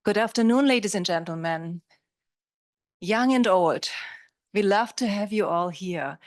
Good afternoon, ladies and gentlemen, young and old. We love to have you all here.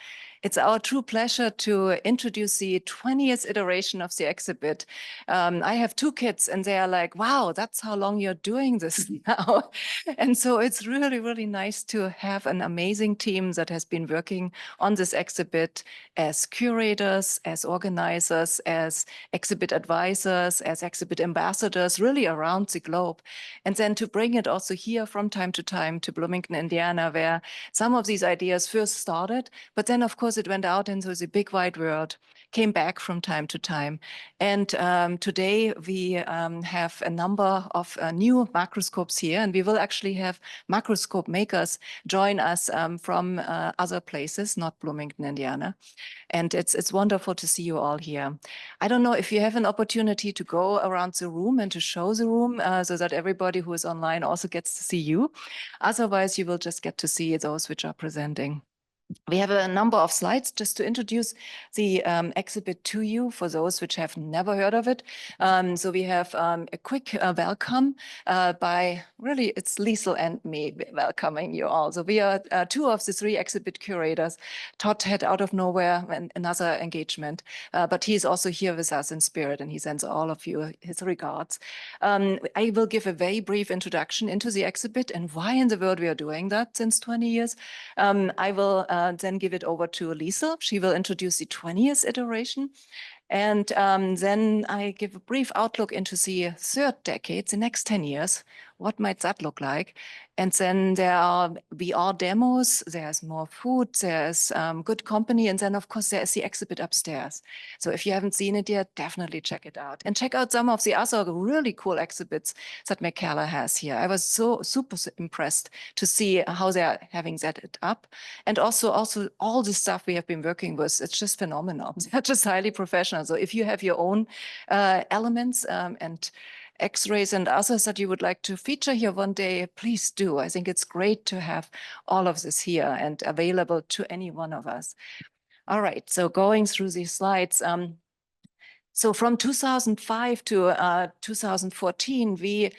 It's our true pleasure to introduce the 20th iteration of the exhibit. I have two kids and they are like, wow, that's how long you're doing this now. And so it's really, really nice to have an amazing team that has been working on this exhibit as curators, as organizers, as exhibit advisors, as exhibit ambassadors, really around the globe. And then to bring it also here from time to time to Bloomington, Indiana, where some of these ideas first started, but then of course it went out into the big wide world, came back from time to time. And today we have a number of new macroscopes here, and we will actually have macroscope makers join us from other places, not Bloomington, Indiana. And it's wonderful to see you all here. I don't know if you have an opportunity to go around the room and to show the room so that everybody who is online also gets to see you. Otherwise, you will just get to see those which are presenting. We have a number of slides just to introduce the exhibit to you for those which have never heard of it. So we have a quick welcome by really it's Lisel and me welcoming you all. So we are two of the three exhibit curators. Todd had out of nowhere another engagement, but he's also here with us in spirit and he sends all of you his regards. I will give a very brief introduction into the exhibit and why in the world we are doing that since 20 years. I will then give it over to Lisel. She will introduce the 20th iteration. And then I give a brief outlook into the third decade, the next 10 years. What might that look like? And then there are VR demos, there's more food, there's good company, and then of course there's the exhibit upstairs. So if you haven't seen it yet, definitely check it out. And check out some of the other really cool exhibits that McCalla has here. I was so super impressed to see how they're having that up. And also all the stuff we have been working with, it's just phenomenal. They're just highly professional. So if you have your own elements and X-rays and others that you would like to feature here one day, please do. I think it's great to have all of this here and available to any one of us. All right, so going through these slides. So from 2005 to 2014, we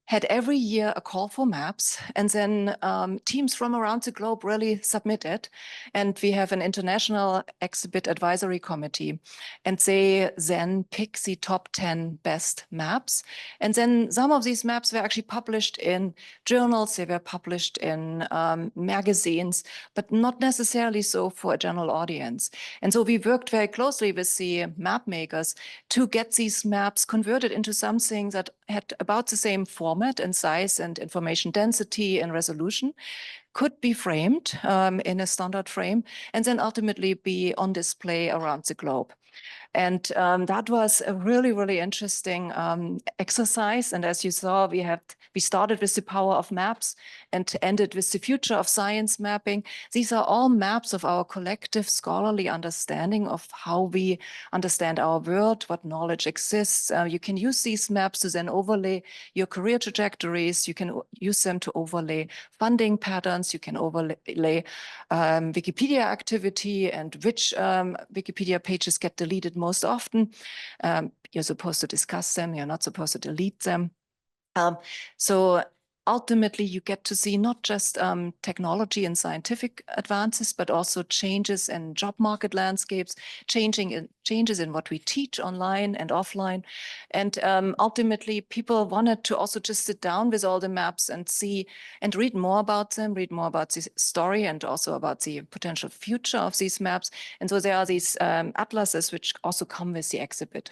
had every year a call for maps, and then teams from around the globe really submitted. And we have an international exhibit advisory committee, and they then pick the top 10 best maps. And then some of these maps were actually published in journals, they were published in magazines, but not necessarily so for a general audience. And so we worked very closely with the map makers to get these maps converted into something that had about the same format and size and information density and resolution, could be framed in a standard frame, and then ultimately be on display around the globe. And that was a really, really interesting exercise. And as you saw, we started with the power of maps and ended with the future of science mapping. These are all maps of our collective scholarly understanding of how we understand our world, what knowledge exists. You can use these maps to then overlay your career trajectories. You can use them to overlay funding patterns. You can overlay Wikipedia activity and which Wikipedia pages get deleted most often. You're supposed to discuss them. You're not supposed to delete them. So ultimately, you get to see not just technology and scientific advances, but also changes in job market landscapes, changes in what we teach online and offline. And ultimately, people wanted to also just sit down with all the maps and see and read more about them, read more about the story and also about the potential future of these maps. And so there are these atlases which also come with the exhibit.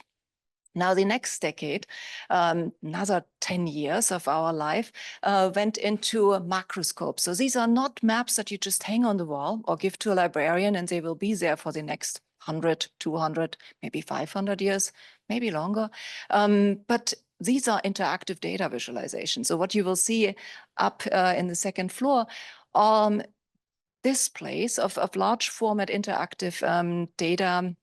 Now, the next decade, another 10 years of our life, went into macroscopes. So these are not maps that you just hang on the wall or give to a librarian and they will be there for the next 100, 200, maybe 500 years, maybe longer. But these are interactive data visualization. So what you will see up in the second floor displays of large format interactive data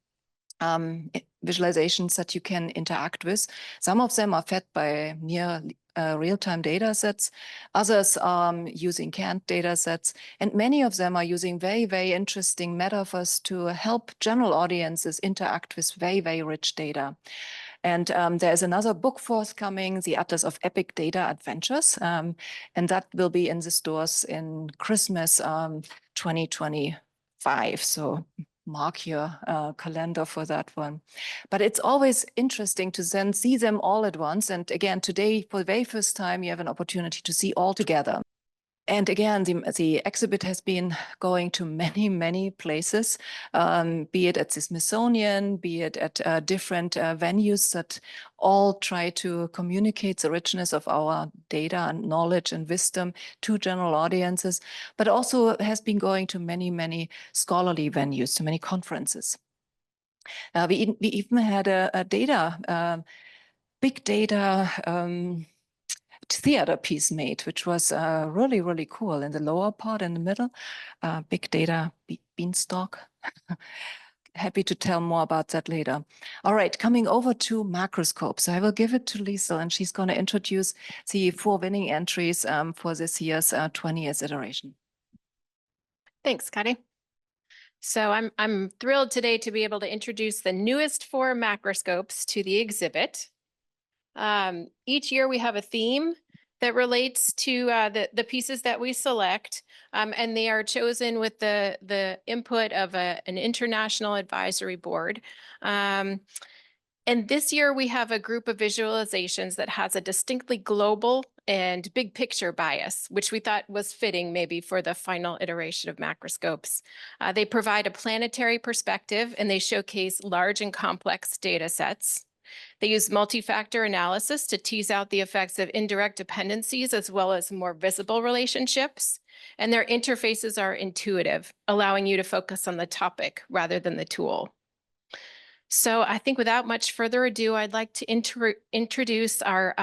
visualizations that you can interact with. Some of them are fed by near real-time data sets. Others are using canned data sets. And many of them are using very, very interesting metaphors to help general audiences interact with very, very rich data. And there's another book forthcoming, The Atlas of Epic Data Adventures, and that will be in the stores in Christmas 2025. So mark your calendar for that one. But it's always interesting to then see them all at once. And again, today, for the very first time, you have an opportunity to see all together. And again, the exhibit has been going to many, many places, be it at the Smithsonian, be it at different venues that all try to communicate the richness of our data and knowledge and wisdom to general audiences, but also has been going to many, many scholarly venues, to many conferences. We even had a data, big data, theater piece made, which was really, really cool. In the lower part, in the middle, big data beanstalk. Happy to tell more about that later. All right, coming over to macroscope. So I will give it to Lisel, and she's going to introduce the 4 winning entries for this year's 20th iteration. Thanks, Katy. So I'm thrilled today to be able to introduce the newest 4 macroscopes to the exhibit. Each year we have a theme that relates to the pieces that we select, and they are chosen with the input of an international advisory board. And this year we have a group of visualizations that has a distinctly global and big picture bias, which we thought was fitting maybe for the final iteration of macroscopes. They provide a planetary perspective, and they showcase large and complex data sets. They use multi-factor analysis to tease out the effects of indirect dependencies as well as more visible relationships. And their interfaces are intuitive, allowing you to focus on the topic rather than the tool. So I think without much further ado, I'd like to introduce our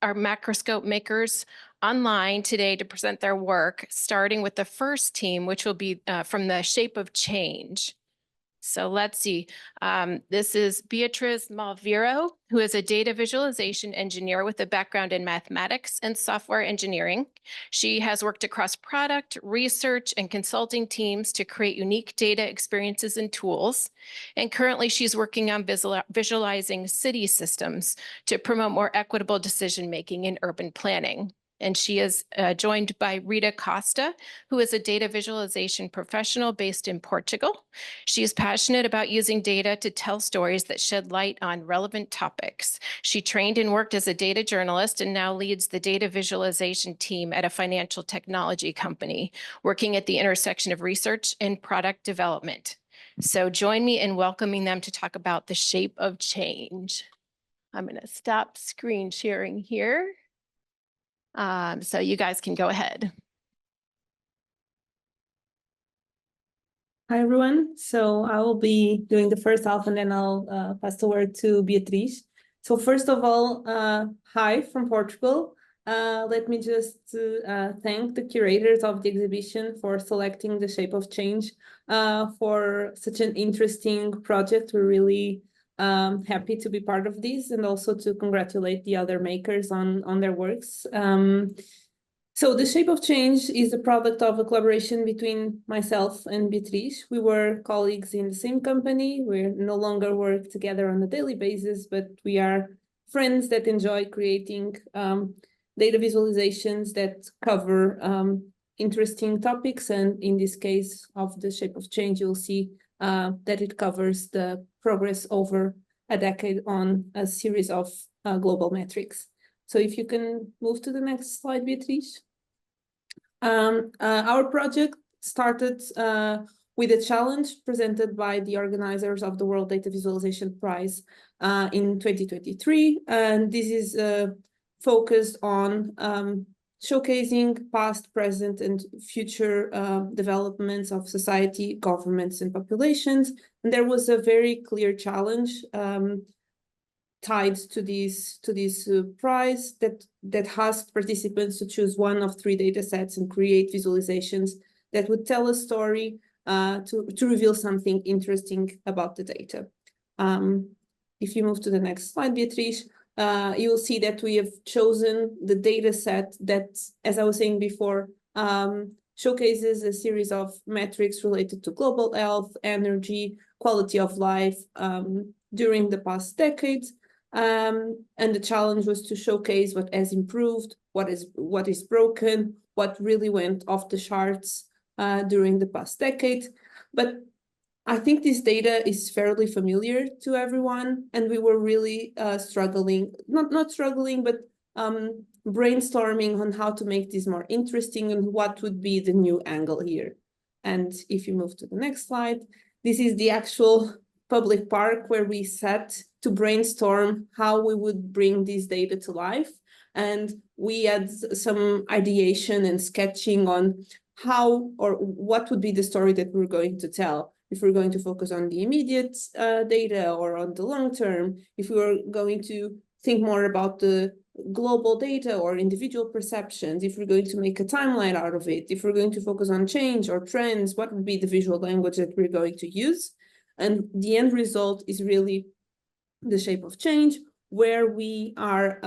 macroscope makers online today to present their work, starting with the first team, which will be from the Shape of Change. So let's see. This is Beatriz Malveiro, who is a data visualization engineer with a background in mathematics and software engineering. She has worked across product, research, and consulting teams to create unique data experiences and tools. And currently, she's working on visualizing city systems to promote more equitable decision-making in urban planning. And she is joined by Rita Costa, who is a data visualization professional based in Portugal. She is passionate about using data to tell stories that shed light on relevant topics. She trained and worked as a data journalist and now leads the data visualization team at a financial technology company, working at the intersection of research and product development. So join me in welcoming them to talk about the shape of change. I'm going to stop screen sharing here. So you guys can go ahead. Hi, everyone. So I will be doing the first half, and then I'll pass the word to Beatriz. So first of all, hi from Portugal. Let me just thank the curators of the exhibition for selecting the Shape of Change for such an interesting project. We're really happy to be part of this, and also to congratulate the other makers on their works. So the Shape of Change is a product of a collaboration between myself and Beatriz. We were colleagues in the same company. We no longer work together on a daily basis, but we are friends that enjoy creating data visualizations that cover interesting topics. And in this case of the Shape of Change, you'll see that it covers the progress over a decade on a series of global metrics. So if you can move to the next slide, Beatriz. Our project started with a challenge presented by the organizers of the World Data Visualization Prize in 2023. And this is focused on showcasing past, present, and future developments of society, governments, and populations. And there was a very clear challenge tied to this prize that has participants to choose one of 3 data sets and create visualizations that would tell a story to reveal something interesting about the data. If you move to the next slide, Beatriz, you will see that we have chosen the data set that, as I was saying before, showcases a series of metrics related to global health, energy, quality of life during the past decades. And the challenge was to showcase what has improved, what is broken, what really went off the charts during the past decade. But I think this data is fairly familiar to everyone, and we were really struggling, not struggling, but brainstorming on how to make this more interesting and what would be the new angle here. And if you move to the next slide, this is the actual public park where we sat to brainstorm how we would bring this data to life. And we had some ideation and sketching on how or what would be the story that we're going to tell. If we're going to focus on the immediate data or on the long term, if we were going to think more about the global data or individual perceptions, if we're going to make a timeline out of it, if we're going to focus on change or trends, what would be the visual language that we're going to use? And the end result is really the shape of change, where we are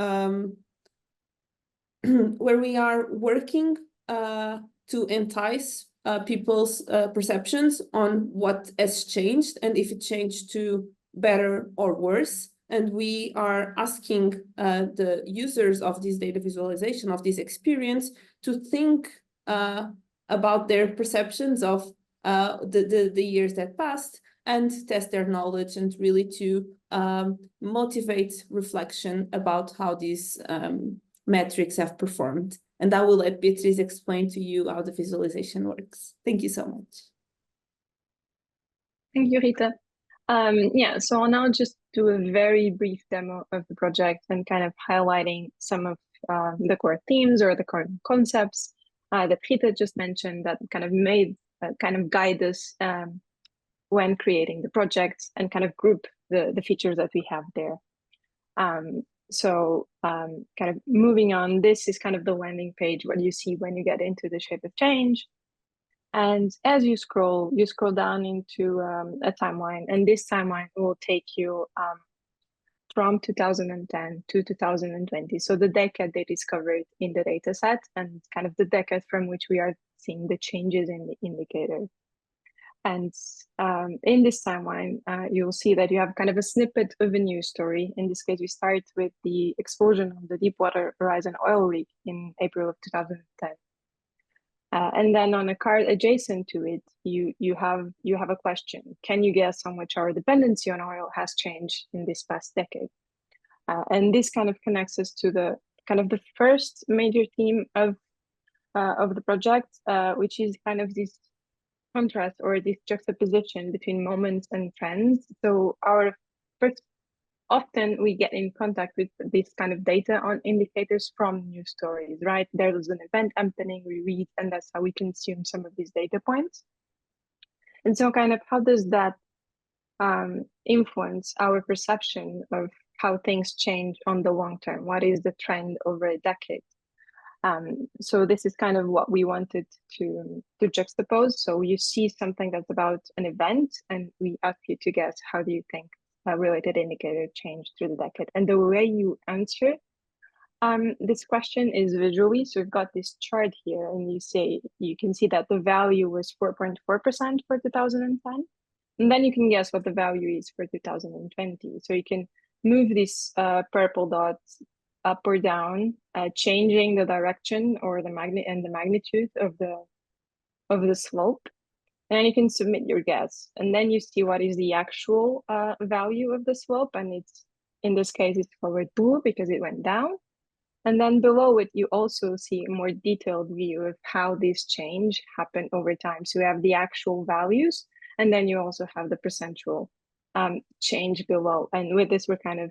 working to entice people's perceptions on what has changed and if it changed to better or worse. And we are asking the users of this data visualization, of this experience, to think about their perceptions of the years that passed and test their knowledge, and really to motivate reflection about how these metrics have performed. And I will let Beatriz explain to you how the visualization works. Thank you so much. Thank you, Rita. Yeah, so I'll now just do a very brief demo of the project and kind of highlighting some of the core themes or the core concepts that Rita just mentioned that kind of guide us when creating the project and kind of group the features that we have there. So kind of moving on, this is kind of the landing page, what you see when you get into the shape of change. And as you scroll down into a timeline, and this timeline will take you from 2010 to 2020. So the decade that is covered in the data set and kind of the decade from which we are seeing the changes in the indicator. And in this timeline, you'll see that you have kind of a snippet of a news story. In this case, we start with the explosion of the Deepwater Horizon oil rig in April of 2010. And then on a card adjacent to it, you have a question. Can you guess how much our dependency on oil has changed in this past decade? And this kind of connects us to the kind of the first major theme of the project, which is kind of this contrast or this juxtaposition between moments and trends. So often we get in contact with this kind of data on indicators from news stories, right? There's an event happening, we read, and that's how we consume some of these data points. And so kind of how does that influence our perception of how things change on the long term? What is the trend over a decade? So this is kind of what we wanted to juxtapose. So you see something that's about an event, and we ask you to guess, how do you think a related indicator changed through the decade? And the way you answer this question is visually. So we've got this chart here, and you can see that the value was 4.4% for 2010. And then you can guess what the value is for 2020. So you can move this purple dot up or down, changing the direction or the magnitude of the slope. And you can submit your guess. And then you see what is the actual value of the slope. And it's, in this case, it's colored blue because it went down. And then below it, you also see a more detailed view of how this change happened over time. So you have the actual values, and then you also have the percentual change below. And with this, we're kind of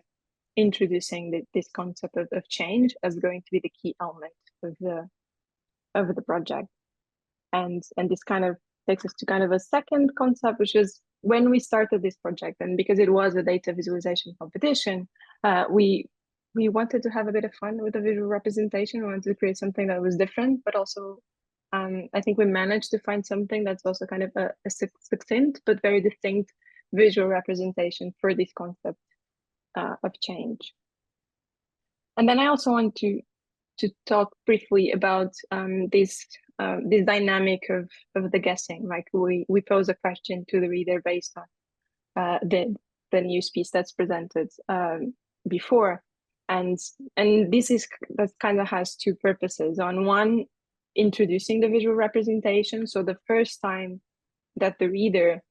introducing this concept of change as going to be the key element of the project. And this kind of takes us to kind of a second concept, which is when we started this project, and because it was a data visualization competition, we wanted to have a bit of fun with the visual representation. We wanted to create something that was different, but also I think we managed to find something that's also kind of a succinct but very distinct visual representation for this concept of change. And then I also want to talk briefly about this dynamic of the guessing. Like we pose a question to the reader based on the news piece that's presented. before. And this is, that kind of has two purposes. On one, introducing the visual representation. So the first time that the reader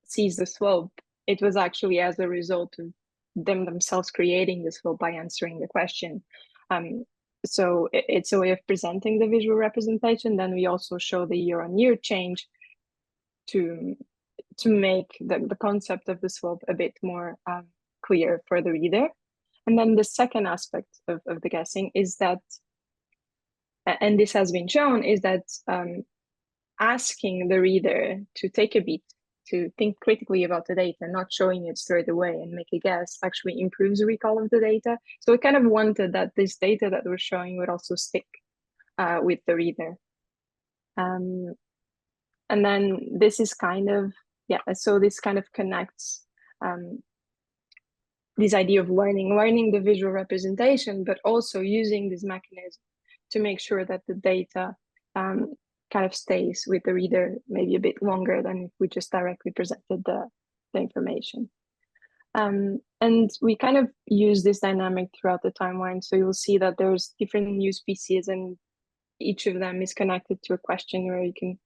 sees the slope, it was actually as a result of them themselves creating the slope by answering the question. So it's a way of presenting the visual representation. Then we also show the year-on-year change to make the concept of the slope a bit more clear for the reader. And then the second aspect of the guessing is that, and this has been shown, is that asking the reader to take a beat, to think critically about the data, not showing it straight away and make a guess, actually improves the recall of the data. So we kind of wanted that this data that we're showing would also stick with the reader. And then this is kind of, yeah, so this kind of connects this idea of learning the visual representation, but also using this mechanism to make sure that the data kind of stays with the reader maybe a bit longer than if we just directly presented the information. And we kind of use this dynamic throughout the timeline. So you'll see that there's different news pieces, and each of them is connected to a question where you can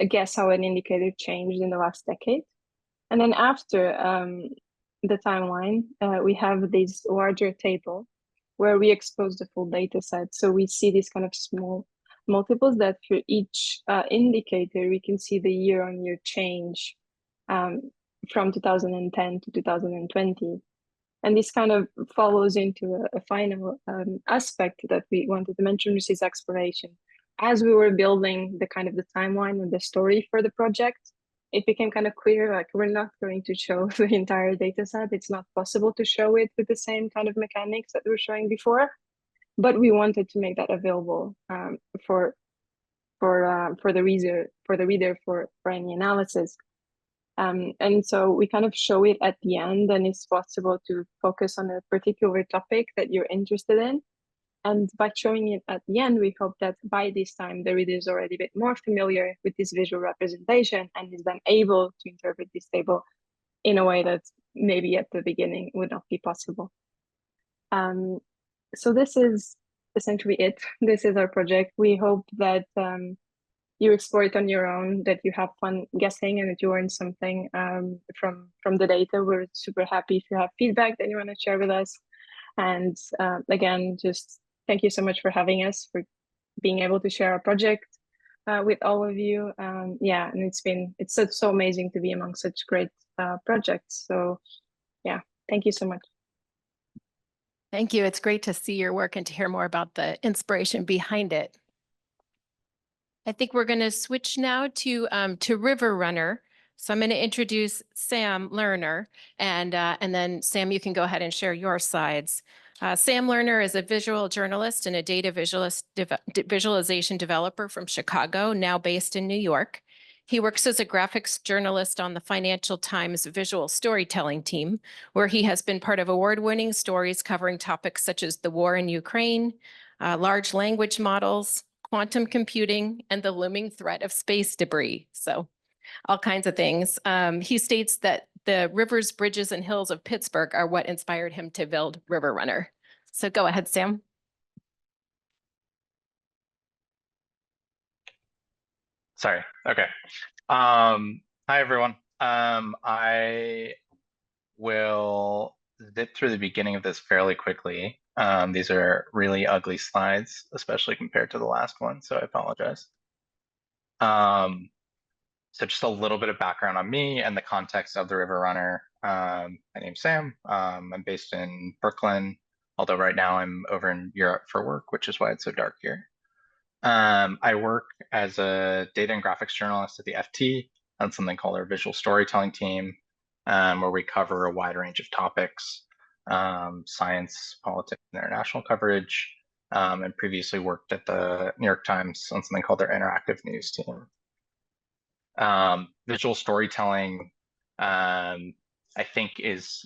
guess how an indicator changed in the last decade. And then after the timeline, we have this larger table where we expose the full data set. So we see these kind of small multiples that for each indicator, we can see the year-on-year change from 2010 to 2020. And this kind of follows into a final aspect that we wanted to mention, which is exploration. As we were building the kind of the timeline and the story for the project, it became kind of clear, like, we're not going to show the entire data set. It's not possible to show it with the same kind of mechanics that we were showing before, but we wanted to make that available for the reader for any analysis. And so we kind of show it at the end, and it's possible to focus on a particular topic that you're interested in. And by showing it at the end, we hope that by this time, the reader is already a bit more familiar with this visual representation and is then able to interpret this table in a way that maybe at the beginning would not be possible. So this is essentially it. This is our project. We hope that you explore it on your own, that you have fun guessing, and that you learn something from the data. We're super happy if you have feedback that you want to share with us. And again, just thank you so much for having us, for being able to share our project with all of you. Yeah, and it's so amazing to be among such great projects. So yeah, thank you so much. Thank you. It's great to see your work and to hear more about the inspiration behind it. I think we're going to switch now to River Runner. So I'm going to introduce Sam Lerner, and then Sam, you can go ahead and share your slides. Sam Lerner is a visual journalist and a data visualization developer from Chicago, now based in New York. He works as a graphics journalist on the Financial Times visual storytelling team, where he has been part of award-winning stories covering topics such as the war in Ukraine, large language models, quantum computing, and the looming threat of space debris. So all kinds of things. He states that the rivers, bridges, and hills of Pittsburgh are what inspired him to build River Runner. So go ahead, Sam. Sorry. Okay. Hi, everyone. I will zip through the beginning of this fairly quickly. These are really ugly slides, especially compared to the last one, so I apologize. So just a little bit of background on me and the context of the River Runner. My name's Sam. I'm based in Brooklyn, although right now I'm over in Europe for work, which is why it's so dark here. I work as a data and graphics journalist at the FT on something called our visual storytelling team, where we cover a wide range of topics, science, politics, and international coverage, and previously worked at the New York Times on something called their interactive news team. Visual storytelling, I think, is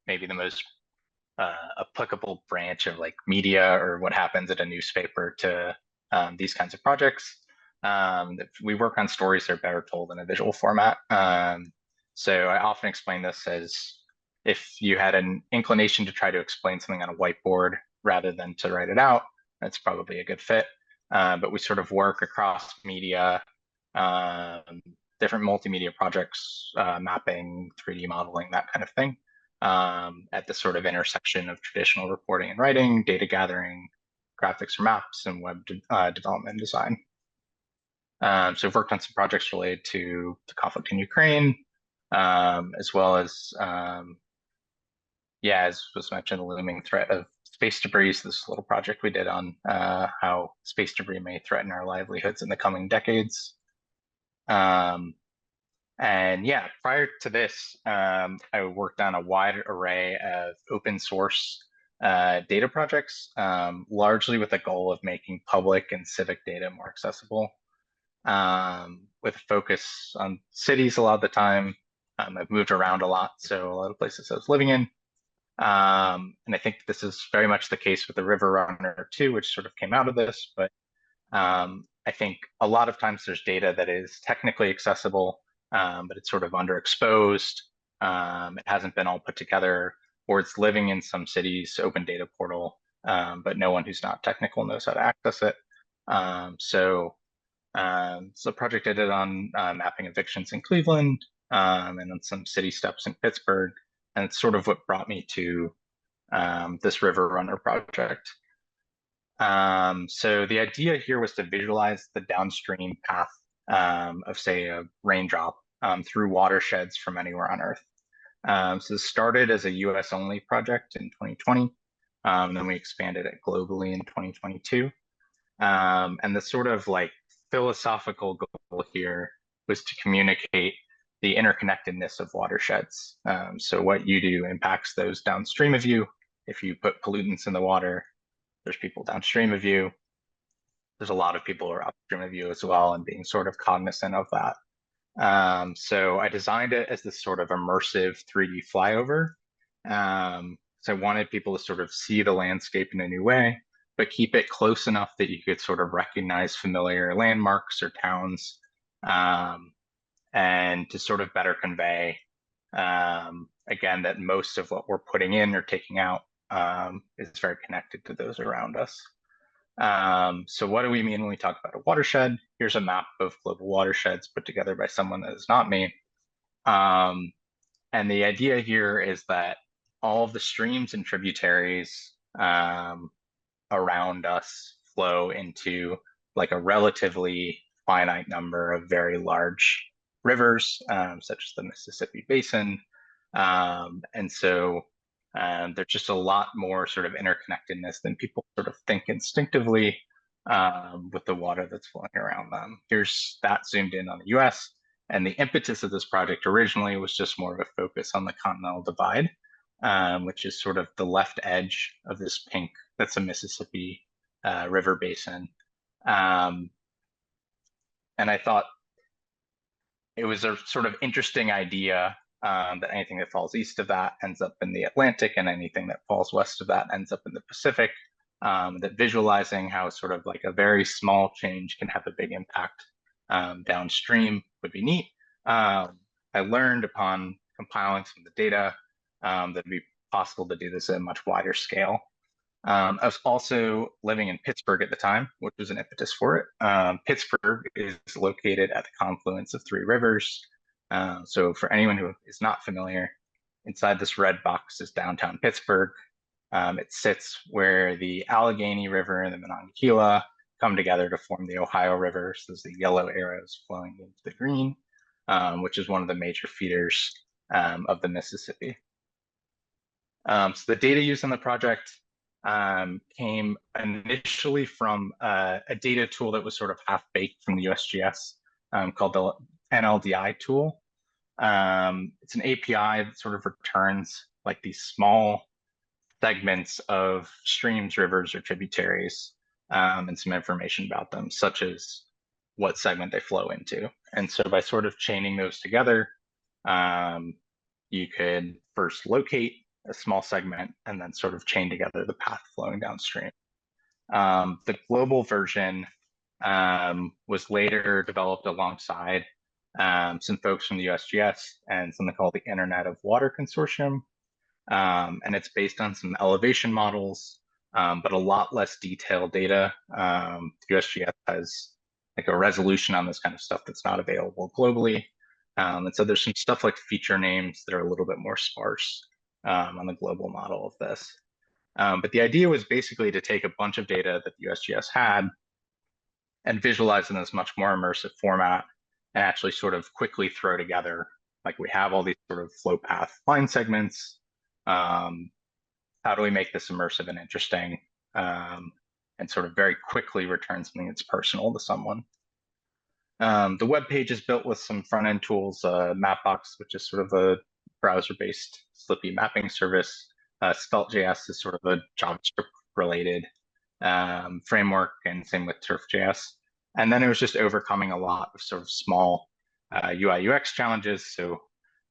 maybe the most applicable branch of like media or what happens at a newspaper to these kinds of projects. We work on stories that are better told in a visual format. So I often explain this as if you had an inclination to try to explain something on a whiteboard rather than to write it out, that's probably a good fit. But we sort of work across media, different multimedia projects, mapping, 3D modeling, that kind of thing, at the sort of intersection of traditional reporting and writing, data gathering, graphics or maps, and web development and design. So I've worked on some projects related to the conflict in Ukraine, as well as, as was mentioned, the looming threat of space debris. So this little project we did on how space debris may threaten our livelihoods in the coming decades. And yeah, prior to this, I worked on a wide array of open source data projects, largely with the goal of making public and civic data more accessible, with a focus on cities a lot of the time. I've moved around a lot, so a lot of places I was living in. And I think this is very much the case with the River Runner too, which sort of came out of this, but I think a lot of times there's data that is technically accessible, but it's sort of underexposed. It hasn't been all put together, or it's living in some city's open data portal, but no one who's not technical knows how to access it. So the project I did on mapping evictions in Cleveland, and then some city steps in Pittsburgh, and it's sort of what brought me to this River Runner project. So the idea here was to visualize the downstream path of, say, a raindrop through watersheds from anywhere on Earth. So this started as a US only project in 2020, then we expanded it globally in 2022. And the sort of like philosophical goal here was to communicate the interconnectedness of watersheds. So what you do impacts those downstream of you. If you put pollutants in the water, there's people downstream of you. There's a lot of people who are upstream of you as well, and being sort of cognizant of that. So I designed it as this sort of immersive 3D flyover. So I wanted people to sort of see the landscape in a new way, but keep it close enough that you could sort of recognize familiar landmarks or towns, and to sort of better convey, again, that most of what we're putting in or taking out is very connected to those around us. So what do we mean when we talk about a watershed? Here's a map of global watersheds put together by someone that is not me. And the idea here is that all of the streams and tributaries around us flow into like a relatively finite number of very large rivers, such as the Mississippi Basin. And so there's just a lot more sort of interconnectedness than people sort of think instinctively with the water that's flowing around them. Here's that zoomed in on the US. And the impetus of this project originally was just more of a focus on the Continental Divide, which is sort of the left edge of this pink, that's a Mississippi River basin. And I thought it was a sort of interesting idea that anything that falls east of that ends up in the Atlantic, and anything that falls west of that ends up in the Pacific. That visualizing how sort of like a very small change can have a big impact downstream would be neat. I learned upon compiling some of the data that it'd be possible to do this at a much wider scale. I was also living in Pittsburgh at the time, which was an impetus for it. Pittsburgh is located at the confluence of 3 rivers. So for anyone who is not familiar, inside this red box is downtown Pittsburgh. It sits where the Allegheny River and the Monongahela come together to form the Ohio River. So there's the yellow arrows flowing into the green, which is one of the major feeders of the Mississippi. So the data used in the project came initially from a data tool that was sort of half-baked from the USGS called the NLDI tool. It's an API that sort of returns like these small segments of streams, rivers, or tributaries, and some information about them, such as what segment they flow into. And so by sort of chaining those together, you could first locate a small segment and then sort of chain together the path flowing downstream. The global version was later developed alongside some folks from the USGS and something called the Internet of Water Consortium. And it's based on some elevation models, but a lot less detailed data. USGS has like a resolution on this kind of stuff that's not available globally. And so there's some stuff like feature names that are a little bit more sparse on the global model of this. But the idea was basically to take a bunch of data that the USGS had and visualize in this much more immersive format and actually sort of quickly throw together, like we have all these sort of flow path line segments. How do we make this immersive and interesting and sort of very quickly return something that's personal to someone? The web page is built with some front-end tools, Mapbox, which is sort of a browser-based Slippy mapping service. Svelte.js is sort of a JavaScript-related framework, and same with Turf.js. And then it was just overcoming a lot of sort of small UI UX challenges. So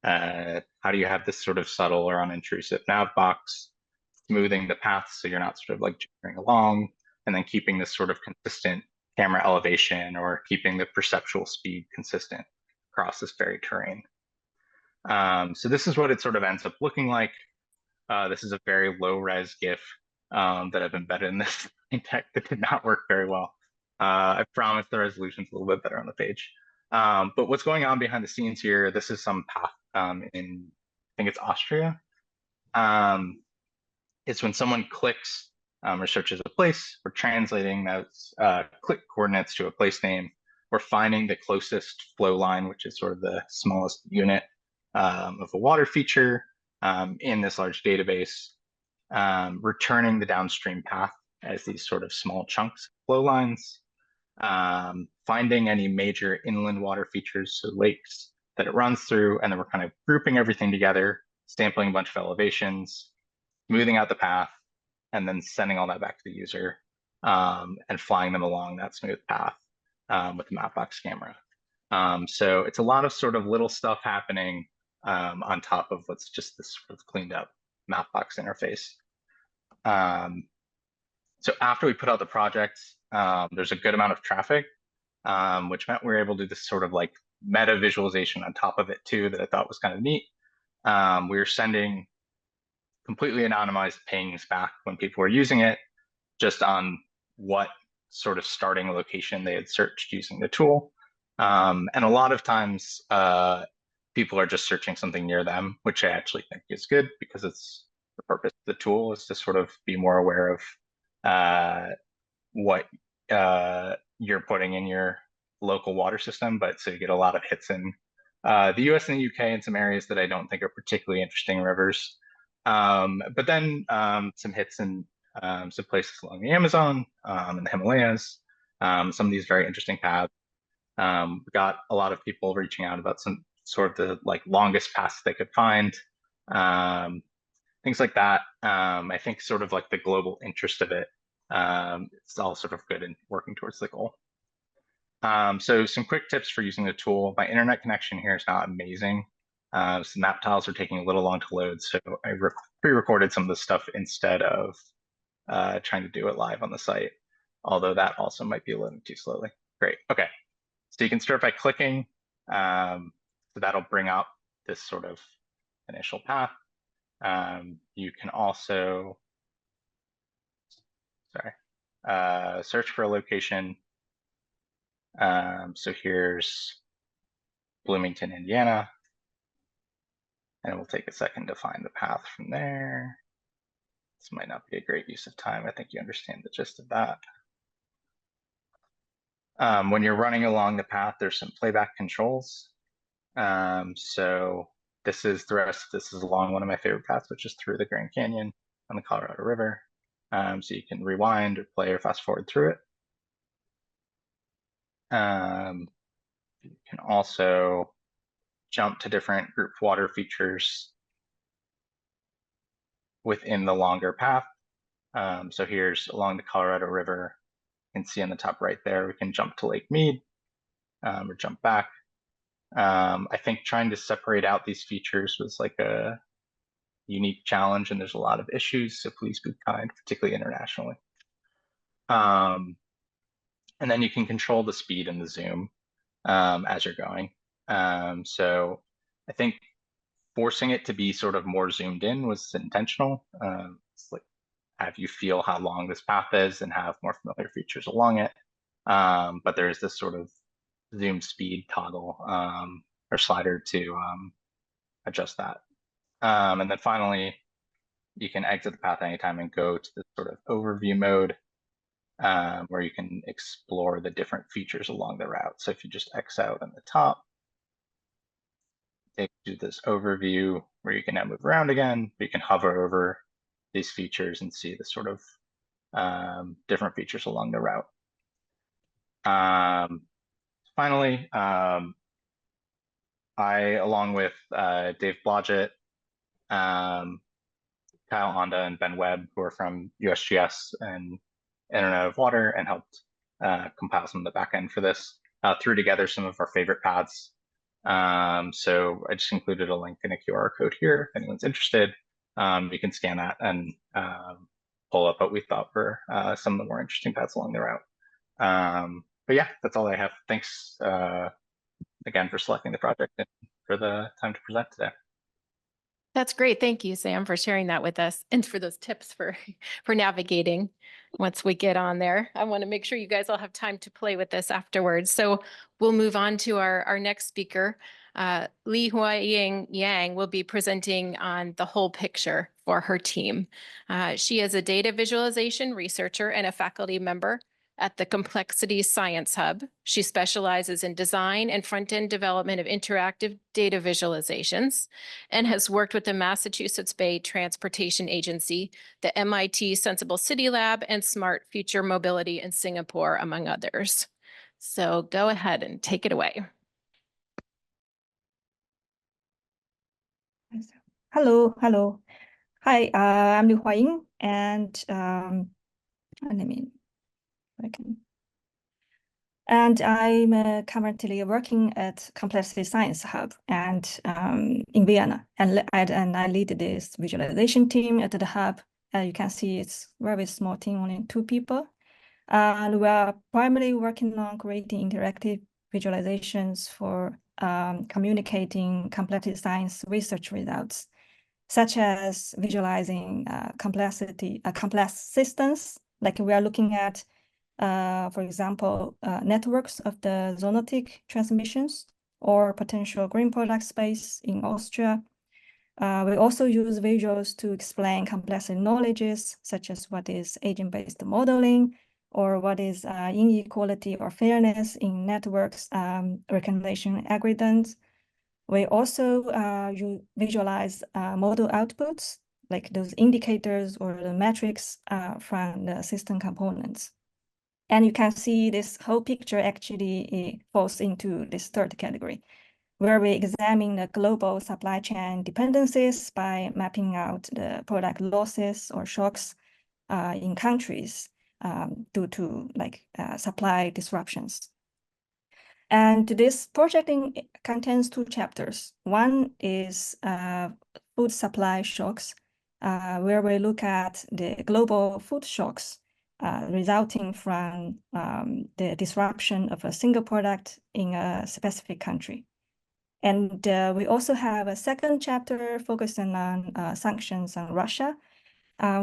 how do you have this sort of subtle or unintrusive nav box, smoothing the paths so you're not sort of like jittering along, and then keeping this sort of consistent camera elevation or keeping the perceptual speed consistent across this very terrain. So this is what it sort of ends up looking like. This is a very low res GIF that I've embedded in this tech that did not work very well. I promise the resolution's a little bit better on the page. But what's going on behind the scenes here, this is some path in, I think it's Austria. It's when someone clicks or searches a place, we're translating those click coordinates to a place name. We're finding the closest flow line, which is sort of the smallest unit of a water feature in this large database, returning the downstream path as these sort of small chunks, flow lines, finding any major inland water features, so lakes that it runs through, and then we're kind of grouping everything together, sampling a bunch of elevations, smoothing out the path, and then sending all that back to the user and flying them along that smooth path with the Mapbox camera. So it's a lot of sort of little stuff happening on top of what's just this sort of cleaned up Mapbox interface. So after we put out the project, there's a good amount of traffic, which meant we were able to do this sort of like meta visualization on top of it too that I thought was kind of neat. We were sending completely anonymized pings back when people were using it, just on what sort of starting location they had searched using the tool. And a lot of times people are just searching something near them, which I actually think is good because it's the purpose of the tool is to sort of be more aware of what you're putting in your local water system, but so you get a lot of hits in the US and the UK in some areas that I don't think are particularly interesting rivers. But then some hits in some places along the Amazon and the Himalayas, some of these very interesting paths. We got a lot of people reaching out about some sort of the like longest paths they could find, things like that. I think sort of like the global interest of it, it's all sort of good in working towards the goal. So some quick tips for using the tool. My internet connection here is not amazing. So map tiles are taking a little long to load, so I pre-recorded some of the stuff instead of trying to do it live on the site, although that also might be loading too slowly. Great, okay. So you can start by clicking, so that'll bring up this sort of initial path. You can also, search for a location. So here's Bloomington, Indiana. And it will take a second to find the path from there. This might not be a great use of time. I think you understand the gist of that. When you're running along the path, there's some playback controls. So this is along one of my favorite paths, which is through the Grand Canyon on the Colorado River. So you can rewind or play or fast forward through it. You can also jump to different grouped water features within the longer path. So here's along the Colorado River. You can see on the top right there, we can jump to Lake Mead or jump back. I think trying to separate out these features was like a unique challenge, and there's a lot of issues, so please be kind, particularly internationally. And then you can control the speed and the zoom as you're going. So I think forcing it to be sort of more zoomed in was intentional. It's like have you feel how long this path is and have more familiar features along it. But there is this sort of zoom speed toggle or slider to adjust that. And then finally, you can exit the path anytime and go to the sort of overview mode where you can explore the different features along the route. So if you just X out on the top, take you to this overview where you can now move around again, but you can hover over these features and see the sort of different features along the route. Finally, I, along with Dave Blodgett, Kyle Honda, and Ben Webb, who are from USGS and Internet of Water, and helped compile some of the backend for this, threw together some of our favorite paths. So I just included a link and a QR code here. If anyone's interested, you can scan that and pull up what we thought were some of the more interesting paths along the route. But yeah, that's all I have. Thanks again for selecting the project and for the time to present today. That's great. Thank you, Sam, for sharing that with us and for those tips for navigating once we get on there. I want to make sure you guys all have time to play with this afterwards. So we'll move on to our next speaker. Liuhuaying Yang will be presenting on the whole picture for her team. She is a data visualization researcher and a faculty member at the Complexity Science Hub. She specializes in design and front-end development of interactive data visualizations and has worked with the Massachusetts Bay Transportation Agency, the MIT Sensible City Lab, and Smart Future Mobility in Singapore, among others. So go ahead and take it away. Hello. Hi, I'm Liuhuaying, and I'm currently working at Complexity Science Hub and in Vienna, and I lead this visualization team at the hub. You can see it's a very small team, only 2 people, and we are primarily working on creating interactive visualizations for communicating complexity science research results, such as visualizing complex systems. Like we are looking at, for example, networks of the zoonotic transmissions or potential green product space in Austria. We also use visuals to explain complexity knowledges, such as what is agent-based modeling, or what is inequality or fairness in networks recommendation algorithms. We also visualize model outputs, like those indicators or the metrics from the system components. And you can see this whole picture actually falls into this third category, where we examine the global supply chain dependencies by mapping out the product losses or shocks in countries due to supply disruptions. And this project contains 2 chapters. One is food supply shocks, where we look at the global food shocks resulting from the disruption of a single product in a specific country. And we also have a second chapter focusing on sanctions on Russia.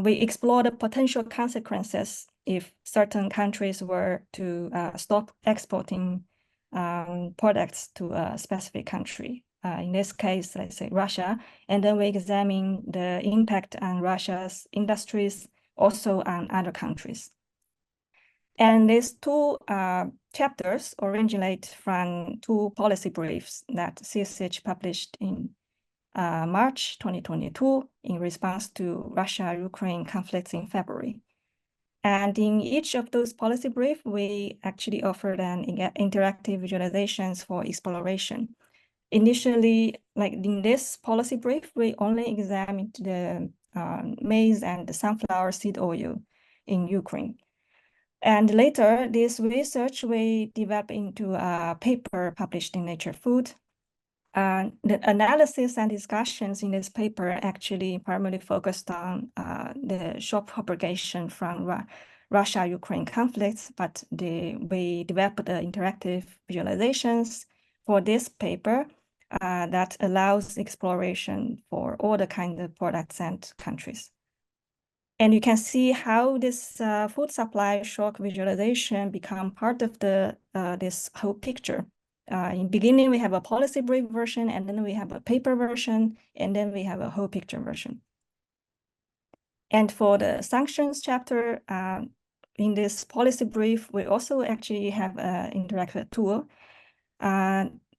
We explore the potential consequences if certain countries were to stop exporting products to a specific country. In this case, let's say Russia, and then we examine the impact on Russia's industries, also on other countries. And these 2 chapters originate from 2 policy briefs that CSH published in March 2022 in response to Russia-Ukraine conflicts in February. And in each of those policy briefs, we actually offered an interactive visualizations for exploration. Initially, like in this policy brief, we only examined the maize and the sunflower seed oil in Ukraine. And later, this research we developed into a paper published in Nature Food. The analysis and discussions in this paper actually primarily focused on the shock propagation from Russia-Ukraine conflicts, but we developed the interactive visualizations for this paper that allows exploration for all the kind of products and countries. And you can see how this food supply shock visualization become part of the this whole picture. In beginning, we have a policy brief version, and then we have a paper version, and then we have a whole picture version. And for the sanctions chapter, in this policy brief, we also actually have an interactive tool.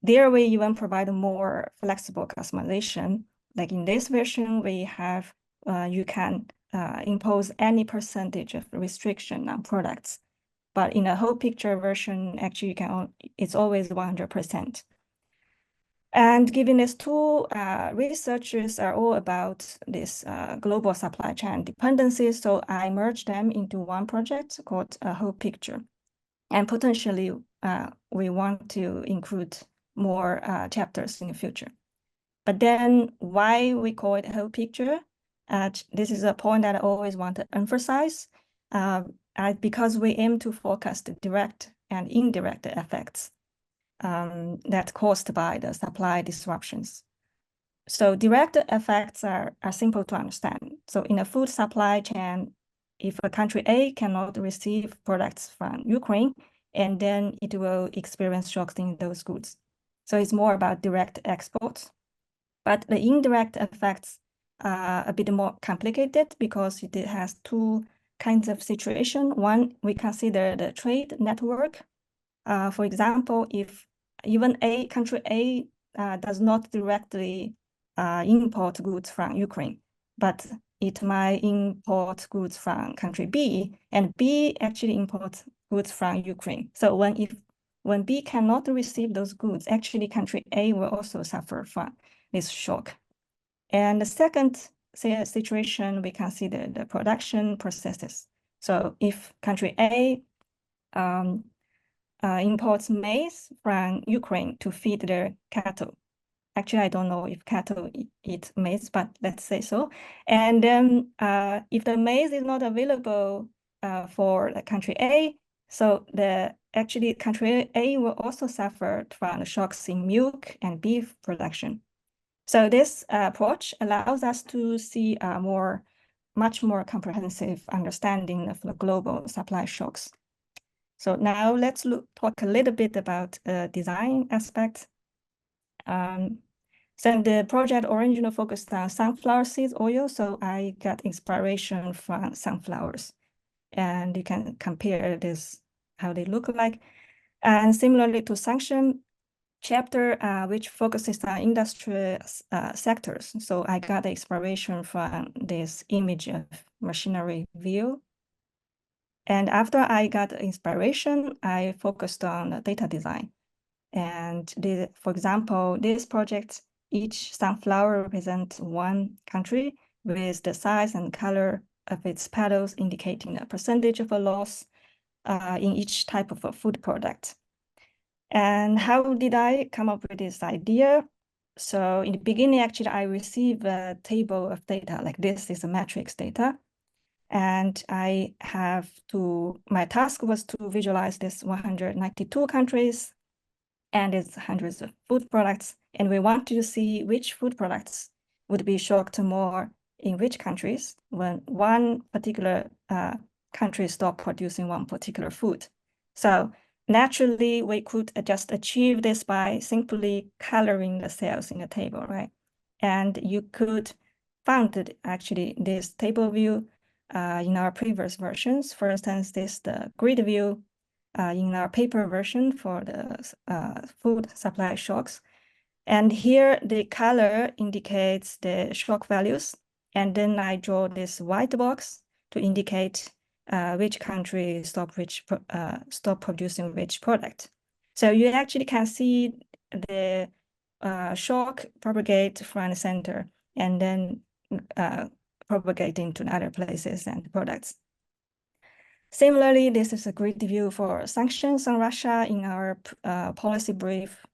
There we even provide more flexible customization. Like in this version, we have, you can impose any percentage of restriction on products. But in a whole picture version, actually, you can, it's always 100%. And given this tool, researchers are all about this global supply chain dependencies. So I merged them into one project called a whole picture. And potentially, we want to include more chapters in the future. But then why we call it whole picture? This is a point that I always want to emphasize, because we aim to focus the direct and indirect effects that's caused by the supply disruptions. So direct effects are simple to understand. So in a food supply chain, if a country A cannot receive products from Ukraine, and then it will experience shocks in those goods. So it's more about direct exports. But the indirect effects are a bit more complicated because it has two kinds of situation. One, we consider the trade network. For example, if even country A does not directly import goods from Ukraine, but it might import goods from country B, and B actually imports goods from Ukraine. So when B cannot receive those goods, actually country A will also suffer from this shock. And the second situation, we consider the production processes. So if country A imports maize from Ukraine to feed their cattle. Actually, I don't know if cattle eat maize, but let's say so. And then if the maize is not available for the country A, so actually country A will also suffer from the shocks in milk and beef production. So this approach allows us to see a much more comprehensive understanding of the global supply shocks. So now let's talk a little bit about design aspects. So the project originally focused on sunflower seeds oil, so I got inspiration from sunflowers. And you can compare this, how they look like. And similarly to sanction chapter, which focuses on industry sectors. So I got the inspiration from this image of machinery view. And after I got inspiration, I focused on data design. And for example, this project, each sunflower represents one country with the size and color of its petals indicating a percentage of a loss in each type of a food product. And how did I come up with this idea? So in the beginning, actually, I received a table of data, like this is a matrix data. And my task was to visualize this 192 countries and its hundreds of food products. And we wanted to see which food products would be shocked more in which countries when one particular country stopped producing one particular food. So naturally, we could just achieve this by simply coloring the cells in the table, right? And you could find actually this table view in our previous versions. For instance, this the grid view in our paper version for the food supply shocks. And here the color indicates the shock values. And then I draw this white box to indicate which country stop producing which product. So you actually can see the shock propagate from the center and then propagate into other places and products. Similarly, this is a grid view for sanctions on Russia in our policy brief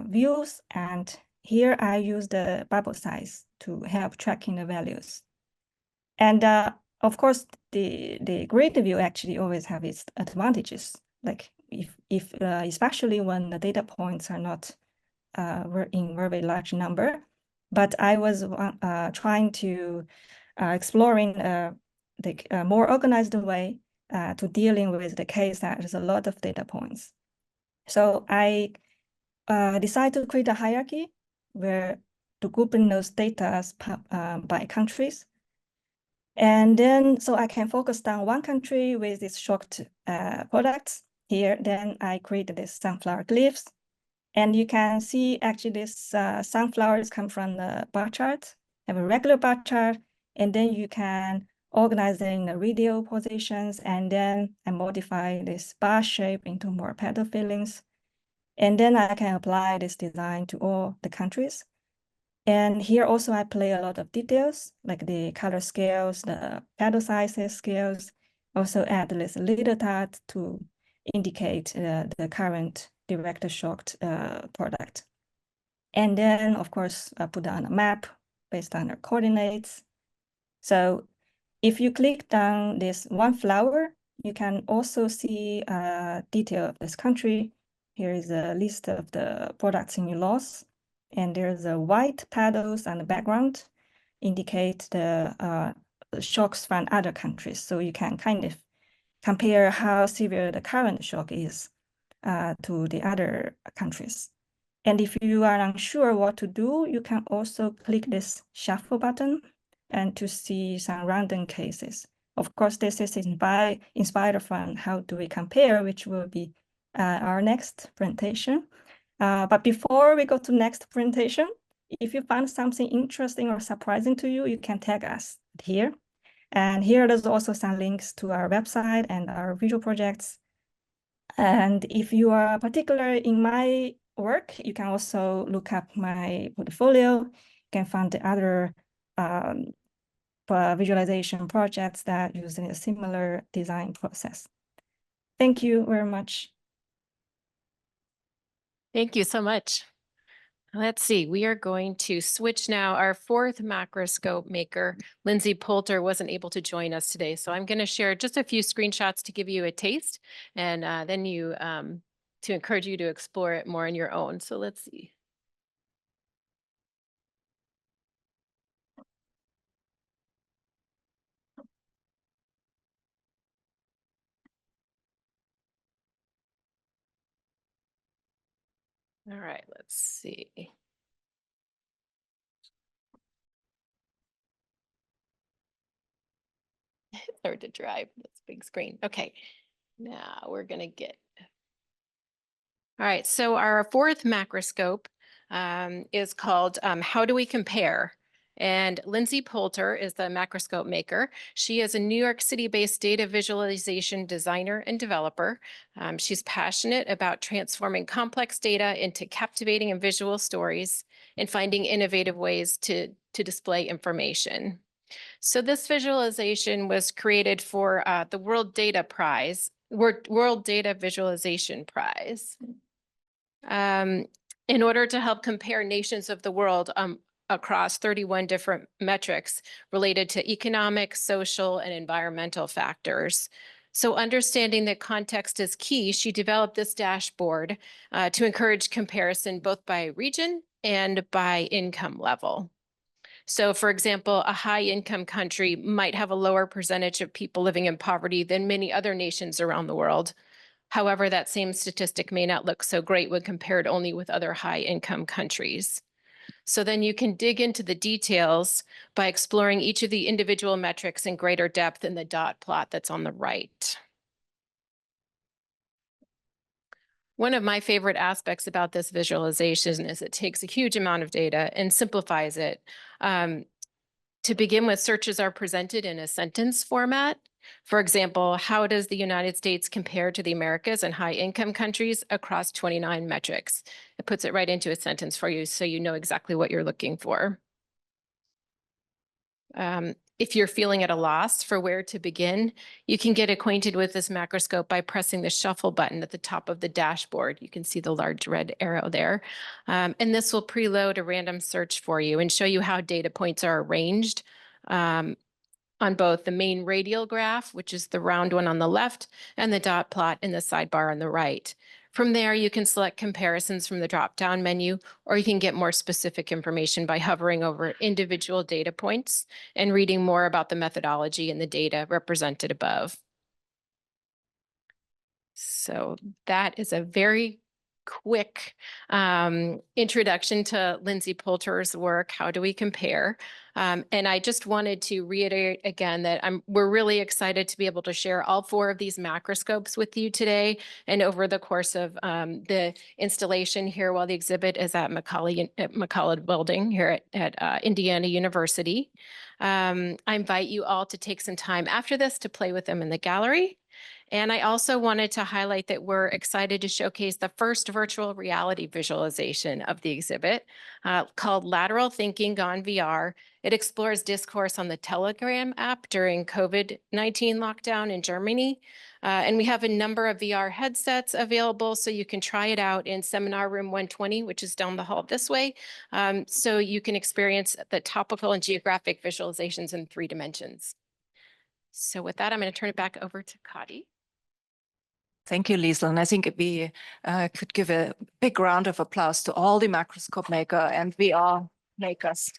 views. And here I use the bubble size to help tracking the values. And of course, the grid view actually always have its advantages. Like if especially when the data points are not were in very large number. But I was trying to exploring the more organized way to dealing with the case that there's a lot of data points. So I decided to create a hierarchy where to grouping those data by countries. And then, so I can focus on one country with its shocked products. Here, then I created this sunflower glyphs. And you can see actually this sunflowers come from the bar chart, have a regular bar chart, and then you can organize it in the radial positions, and then I modify this bar shape into more petal fillings. And then I can apply this design to all the countries. And here also I play a lot of details, like the color scales, the petal sizes scales, also add this little dot to indicate the current direct shocked product. And then, of course, I put on a map based on the coordinates. So if you click down this one flower, you can also see a detail of this country. Here is a list of the products in your loss. And there's a white petals on the background, indicate the shocks from other countries. So you can kind of compare how severe the current shock is to the other countries. And if you are unsure what to do, you can also click this shuffle button and to see some random cases. Of course, this is inspired from how do we compare, which will be our next presentation. But before we go to next presentation, if you find something interesting or surprising to you, you can tag us here. And here there's also some links to our website and our visual projects. And if you are particular in my work, you can also look up my portfolio. You can find the other visualization projects that use a similar design process. Thank you very much. Thank you so much. Let's see, we are going to switch now. Our fourth macroscope maker, Lindsay Poulter, wasn't able to join us today. So I'm going to share just a few screenshots to give you a taste and then to encourage you to explore it more on your own. So let's see. All right, let's see. It's hard to drive. That's a big screen. Okay, now we're going to get. All right, so our fourth macroscope is called How Do We Compare? And Lindsay Poulter is the macroscope maker. She is a New York City-based data visualization designer and developer. She's passionate about transforming complex data into captivating and visual stories and finding innovative ways to display information. So this visualization was created for the World Data Visualization Prize. In order to help compare nations of the world across 31 different metrics related to economic, social, and environmental factors. So understanding that context is key, she developed this dashboard to encourage comparison both by region and by income level. So for example, a high income country might have a lower percentage of people living in poverty than many other nations around the world. However, that same statistic may not look so great when compared only with other high income countries. So then you can dig into the details by exploring each of the individual metrics in greater depth in the dot plot that's on the right. One of my favorite aspects about this visualization is it takes a huge amount of data and simplifies it. To begin with, searches are presented in a sentence format. For example, how does the United States compare to the Americas and high-income countries across 29 metrics? It puts it right into a sentence for you so you know exactly what you're looking for. If you're feeling at a loss for where to begin, you can get acquainted with this macroscope by pressing the shuffle button at the top of the dashboard. You can see the large red arrow there. And this will preload a random search for you and show you how data points are arranged on both the main radial graph, which is the round one on the left, and the dot plot in the sidebar on the right. From there, you can select comparisons from the drop-down menu, or you can get more specific information by hovering over individual data points and reading more about the methodology and the data represented above. So that is a very quick introduction to Lindsay Poulter's work. How do we compare? And I just wanted to reiterate again that we're really excited to be able to share all 4 of these macroscopes with you today and over the course of the installation here while the exhibit is at McCalla building here at Indiana University. I invite you all to take some time after this to play with them in the gallery. And I also wanted to highlight that we're excited to showcase the first virtual reality visualization of the exhibit called Lateral Thinking Gone VR. It explores discourse on the Telegram app during COVID-19 lockdown in Germany. And we have a number of VR headsets available, so you can try it out in Seminar Room 120, which is down the hall this way. So you can experience the topical and geographic visualizations in 3 dimensions. So with that, I'm going to turn it back over to Katy. Thank you, Lisel. And I think we could give a big round of applause to all the macroscope maker and VR makers.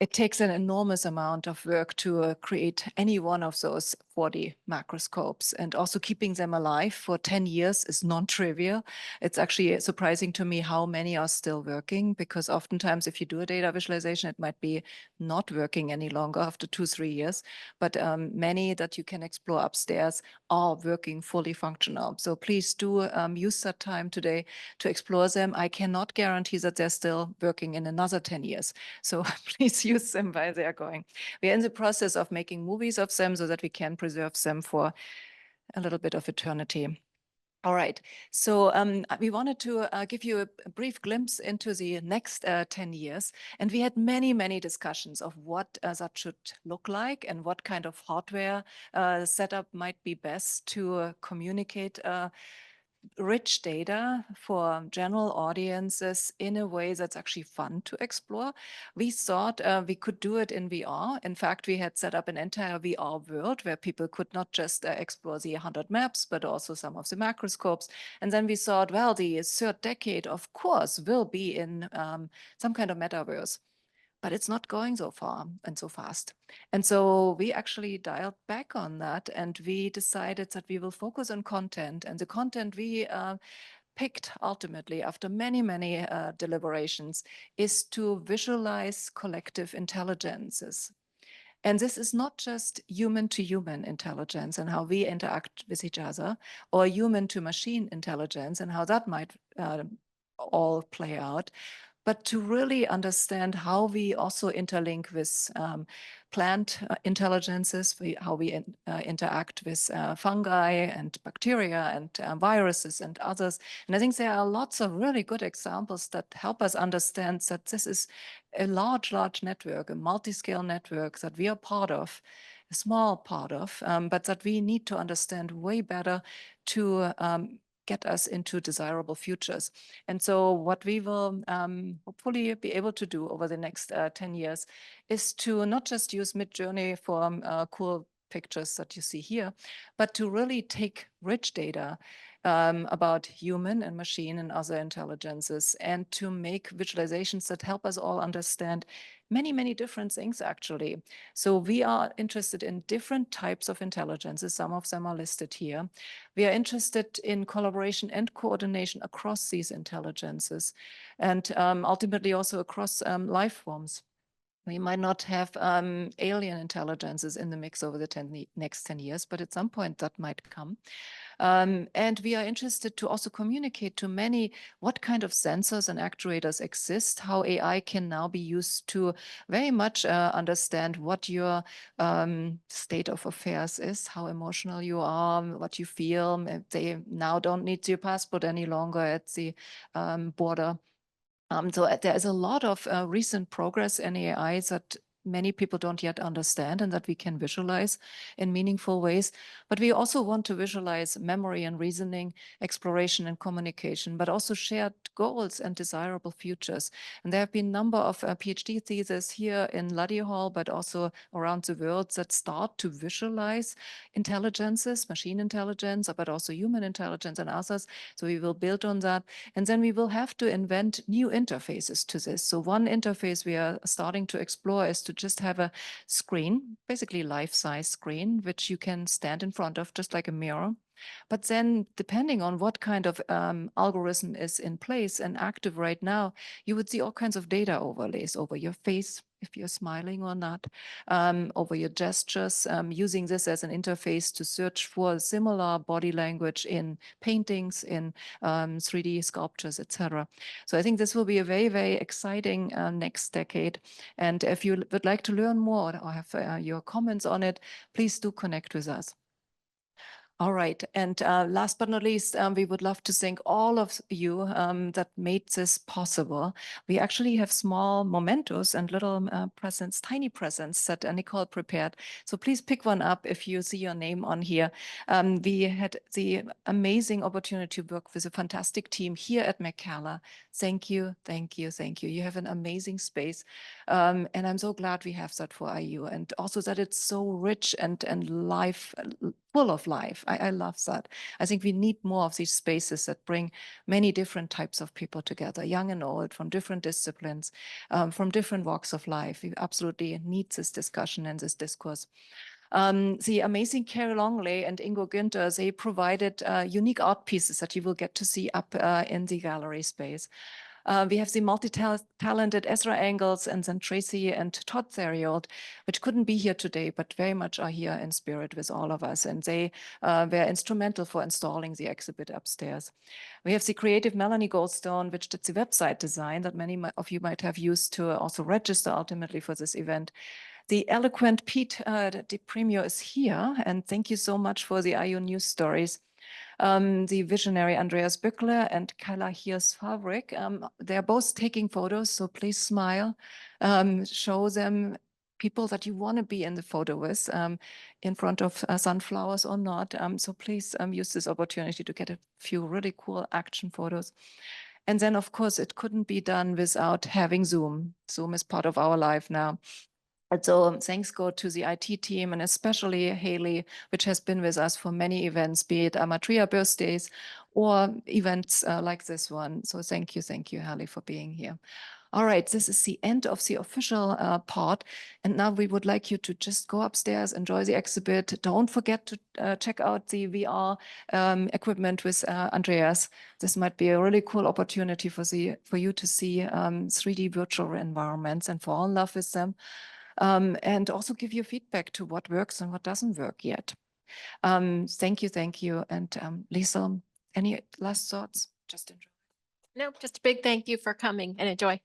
It takes an enormous amount of work to create any one of those 40 macroscopes, and also keeping them alive for 10 years is non-trivial. It's actually surprising to me how many are still working, because oftentimes if you do a data visualization, it might be not working any longer after 2-3 years, but many that you can explore upstairs are working fully functional. So please do use that time today to explore them. I cannot guarantee that they're still working in another 10 years. So please use them while they are going. We are in the process of making movies of them so that we can preserve them for a little bit of eternity. All right, so we wanted to give you a brief glimpse into the next 10 years. And we had many, many discussions of what that should look like and what kind of hardware setup might be best to communicate rich data for general audiences in a way that's actually fun to explore. We thought we could do it in VR. In fact, we had set up an entire VR world where people could not just explore the 100 maps, but also some of the macroscopes. And then we thought, well, the 3rd decade, of course, will be in some kind of metaverse. But it's not going so far and so fast. And so we actually dialed back on that, and we decided that we will focus on content. And the content we picked ultimately after many, many deliberations is to visualize collective intelligences. And this is not just human-to-human intelligence and how we interact with each other, or human-to-machine intelligence and how that might all play out, but to really understand how we also interlink with plant intelligences, how we interact with fungi and bacteria and viruses and others. And I think there are lots of really good examples that help us understand that this is a large, large network, a multi-scale network that we are part of, a small part of, but that we need to understand way better to get us into desirable futures. And so what we will hopefully be able to do over the next 10 years is to not just use Midjourney for cool pictures that you see here, but to really take rich data about human and machine and other intelligences, and to make visualizations that help us all understand many, many different things, actually. So we are interested in different types of intelligences. Some of them are listed here. We are interested in collaboration and coordination across these intelligences, and ultimately also across life forms. We might not have alien intelligences in the mix over the next 10 years, but at some point that might come. And we are interested to also communicate to many what kind of sensors and actuators exist, how AI can now be used to very much understand what your state of affairs is, how emotional you are, what you feel. They now don't need your passport any longer at the border. So there is a lot of recent progress in AI that many people don't yet understand and that we can visualize in meaningful ways. But we also want to visualize memory and reasoning, exploration and communication, but also shared goals and desirable futures. And there have been a number of PhD theses here in Luddy Hall, but also around the world that start to visualize intelligences, machine intelligence, but also human intelligence and others. So we will build on that. And then we will have to invent new interfaces to this. So one interface we are starting to explore is to just have a screen, basically life-size screen, which you can stand in front of just like a mirror. But then depending on what kind of algorithm is in place and active right now, you would see all kinds of data overlays over your face, if you're smiling or not, over your gestures, using this as an interface to search for similar body language in paintings, in 3D sculptures, etc. So I think this will be a very, very exciting next decade. And if you would like to learn more or have your comments on it, please do connect with us. All right. And last but not least, we would love to thank all of you that made this possible. We actually have small mementos and little presents, tiny presents that Nicole prepared. So please pick one up if you see your name on here. We had the amazing opportunity to work with a fantastic team here at McCalla. Thank you, thank you, thank you. You have an amazing space. And I'm so glad we have that for IU, and also that it's so rich and life, full of life. I love that. I think we need more of these spaces that bring many different types of people together, young and old, from different disciplines, from different walks of life. We absolutely need this discussion and this discourse. The amazing Carrie Longley and Ingo Günther, they provided unique art pieces that you will get to see up in the gallery space. We have the multi-talented Ezra Engels and then Tracy and Todd Theriault, which couldn't be here today, but very much are here in spirit with all of us. And they were instrumental for installing the exhibit upstairs. We have the creative Melanie Goldstone, which did the website design that many of you might have used to also register ultimately for this event. The eloquent Pete DePremio is here, and thank you so much for the IU news stories. The visionary Andreas Böckler and Kyla Hiers-Favrik, they're both taking photos, so please smile. Show them people that you want to be in the photo with, in front of sunflowers or not. So please use this opportunity to get a few really cool action photos. And then, of course, it couldn't be done without having Zoom. Zoom is part of our life now. And so thanks go to the IT team and especially Haley, which has been with us for many events, be it Amatria birthdays or events like this one. So thank you, Haley, for being here. All right, this is the end of the official part. And now we would like you to just go upstairs, enjoy the exhibit. Don't forget to check out the VR equipment with Andreas. This might be a really cool opportunity for you to see 3D virtual environments and fall in love with them. And also give your feedback to what works and what doesn't work yet. Thank you. And Lisel, any last thoughts? Just enjoy. No, just a big thank you for coming and enjoy.